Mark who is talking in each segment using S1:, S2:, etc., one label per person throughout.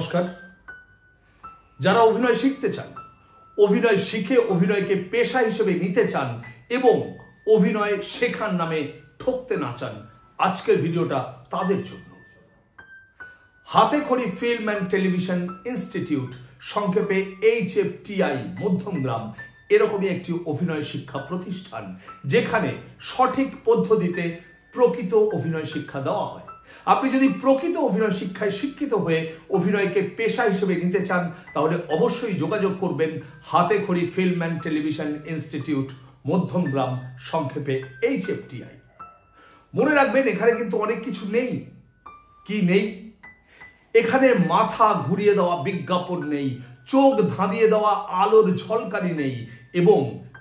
S1: নমস্কার। যারা অভিনয় শিখতে চান, অভিনয় শিখে অভিনয়কে পেশা হিসেবে নিতে চান এবং অভিনয় শেখার নামে ঠকতে না চান, আজকের ভিডিওটা তাদের জন্য। হাতেখড়ি ফিল্ম অ্যান্ড টেলিভিশন ইনস্টিটিউট, সংক্ষেপে HFTI মধ্যমগ্রাম, এরকমই একটি অভিনয় শিক্ষা প্রতিষ্ঠান যেখানে সঠিক পদ্ধতিতে প্রকৃত অভিনয় শিক্ষা দেওয়া হয়। আপনি যদি প্রকৃত অভিনয় শিক্ষায় শিক্ষিত হয়ে অভিনয়কে পেশা হিসেবে নিতে চান, তাহলে অবশ্যই যোগাযোগ করবেন হাতেখড়ি film and television institute Madhyamgram, সংক্ষেপে HFTI। মনে রাখবেন, এখানে কিন্তু অনেক কিছু নেই। কি নেই? এখানে মাথা ঘুরিয়ে দেওয়া বিজ্ঞাপন নেই, চোখ ধাঁধিয়ে দেওয়া আলোর ঝলকানি নেই এবং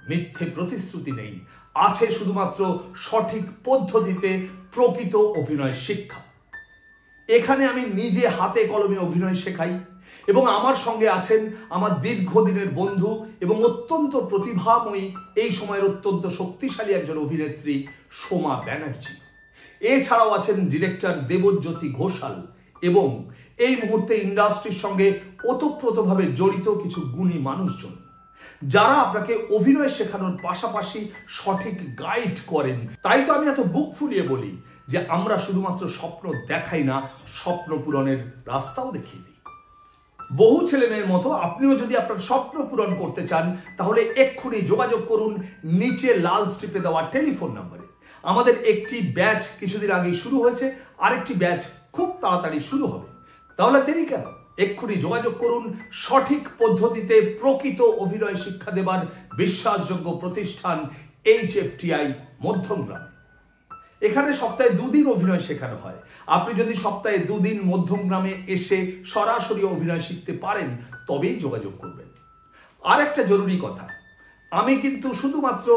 S1: মিথ্যে প্রতিশ্রুতি নেই। আছে শুধুমাত্র সঠিক পদ্ধতিতে প্রকৃত অভিনয় শিক্ষা। এখানে আমি নিজে হাতে কলমে অভিনয় শেখাই এবং আমার সঙ্গে আছেন আমার দীর্ঘদিনের বন্ধু এবং অত্যন্ত প্রতিভাময়ী, এই সময়ের অত্যন্ত শক্তিশালী একজন অভিনেত্রী সোমা ব্যানার্জি। এছাড়াও আছেন ডিরেক্টর দেবজ্যোতি ঘোষাল এবং এই মুহূর্তে ইন্ডাস্ট্রির সঙ্গে ওতপ্রোতভাবে জড়িত কিছু গুণী মানুষজন, যারা আপনাকে অভিনয় শেখানোর পাশাপাশি সঠিক গাইড করেন। তাই তো আমি এত বুক ফুলিয়ে বলি যে আমরা শুধুমাত্র স্বপ্ন দেখাই না, স্বপ্ন পূরণের রাস্তাও দেখিয়ে দিই। বহু ছেলে মেয়ের মতো আপনিও যদি আপনার স্বপ্ন পূরণ করতে চান, তাহলে এক্ষুনি যোগাযোগ করুন নিচে লাল স্ট্রিপে দেওয়া টেলিফোন নম্বরে। আমাদের একটি ব্যাচ কিছুদিন আগেই শুরু হয়েছে, আরেকটি ব্যাচ খুব তাড়াতাড়ি শুরু হবে। তাহলে দেরি কেন? এক্ষুনি যোগাযোগ করুন সঠিক পদ্ধতিতে প্রকৃত অভিনয় শিক্ষা দেবার বিশ্বাসযোগ্য প্রতিষ্ঠান HFTI মধ্যমগ্রাম। এখানে সপ্তাহে 2 দিন অভিনয় শেখানো হয়। আপনি যদি সপ্তাহে 2 দিন মধ্যমগ্রামে এসে সরাসরি অভিনয় শিখতে পারেন, তবেই যোগাযোগ করবেন। আর একটা জরুরি কথা, আমি কিন্তু শুধুমাত্র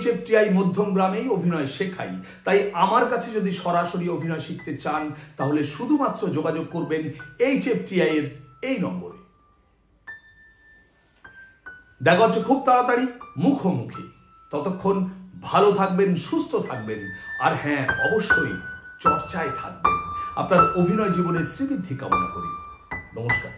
S1: HFTI মধ্যমগ্রামেই অভিনয় শেখাই। তাই আমার কাছে যদি সরাসরি অভিনয় শিখতে চান, তাহলে শুধুমাত্র যোগাযোগ করবেন HFTI এর এই নম্বরে। দেখা হচ্ছে খুব তাড়াতাড়ি মুখোমুখি। ততক্ষণ ভালো থাকবেন, সুস্থ থাকবেন, আর হ্যাঁ, অবশ্যই চর্চায় থাকবেন। আপনার অভিনয় জীবনের শ্রীবৃদ্ধি কামনা করি। নমস্কার।